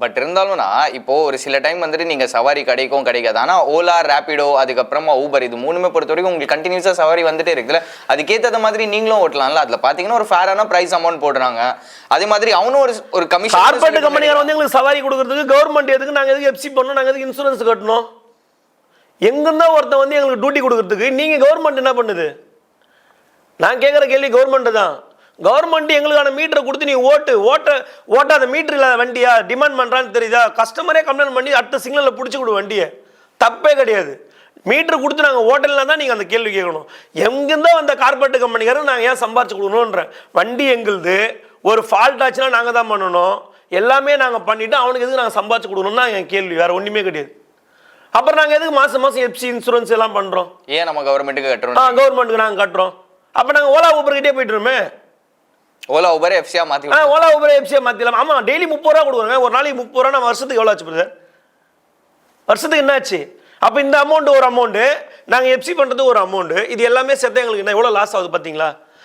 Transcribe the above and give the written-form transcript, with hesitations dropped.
But இருந்தாலும்னா இப்போ ஒரு சில டைம் வந்துட்டு நீங்கள் சவாரி கிடைக்காது. ஆனால் ஓலா, ரேப்பிடோ, அதுக்கப்புறமா ஊபர், இது மூணுமே பொறுத்த வரைக்கும் உங்களுக்கு கண்டினியூஸாக சவாரி வந்துட்டே இருக்குல்ல, அதுக்கேற்ற மாதிரி நீங்களும் ஓட்டலாம்ல. அதில் பார்த்தீங்கன்னா ஒரு ஃபேரான ப்ரைஸ் அமௌண்ட் போடுறாங்க. அதே மாதிரி அவனும் ஒரு கமிஷன். கார்பரேட் கம்பெனியார் வந்து எங்களுக்கு சவாரி கொடுக்கறதுக்கு கவர்மெண்ட் எதுக்கு, நாங்கள் எதுக்கு எஃப்சி பண்ணணும், நாங்கள் எதுக்கு இன்சூரன்ஸ் கட்டணும்? எங்கிருந்தா ஒருத்தன் வந்து எங்களுக்கு டியூட்டி கொடுக்கறதுக்கு நீங்கள் கவர்மெண்ட் என்ன பண்ணுது? நான் கேட்குற கேள்வி கவர்மெண்ட் தான். கவர்மெண்ட் எங்களுக்கான மீட்டரை கொடுத்து நீ ஓட்டாத மீட்டர் இல்லாத வண்டியா டிமாண்ட் பண்ணுறான்னு தெரியுதா? கஸ்டமரே கம்ப்ளைண்ட் பண்ணி அடுத்த சிக்னலில் பிடிச்சி கொடு வண்டியை, தப்பே கிடையாது. மீட்டர் கொடுத்து நாங்கள் ஓட்டலாம் தான் நீங்கள் அந்த கேள்வி கேட்கணும். எங்கேருந்தோ அந்த கார்பரேட் கம்பெனிக்காரன் நாங்கள் ஏன் சம்பாரிச்சு கொடுக்கணுன்ற? வண்டி எங்களுது, ஒரு ஃபால்ட் ஆச்சுன்னா நாங்கள் தான் பண்ணணும். எல்லாமே நாங்கள் பண்ணிவிட்டு அவனுக்கு எதுக்கு நாங்கள் சம்பாரிச்சு கொடுக்கணும்னா என் கேள்வி, வேறு ஒன்றுமே கிடையாது. அப்புறம் நாங்கள் எதுக்கு மாதம் எஃப்சி இன்சூரன்ஸ் எல்லாம் பண்ணுறோம்? ஏன் நம்ம கவர்மெண்ட்டுக்கு கட்டுறோம்? கவர்மெண்ட்டுக்கு நாங்கள் கட்டுறோம். அப்போ நாங்கள் ஓலா ஊபர்கிட்டே போய்ட்டுருமே. ஓலா ஊபர் எஃப்சியா மாற்றி ஓலா ஊபர் எஃப்சியா மாற்றிடலாம். ஆமாம், டெய்லி 30 ரூபா கொடுக்குறோங்க. ஒரு நாளைக்கு 30 ரூபா, நம்ம வருஷத்துக்கு எவ்வளோ ஆச்சு பிரதர்? வருஷத்துக்கு என்ன ஆச்சு? அப்போ இந்த அமௌண்ட் ஒரு அமௌண்ட்டு, நாங்கள் எஃப்சி பண்ணுறது ஒரு அமௌண்ட்டு, இது எல்லாமே சேர்த்து எங்களுக்கு என்ன எவ்வளோ லாஸ் ஆகுது பார்த்தீங்களா?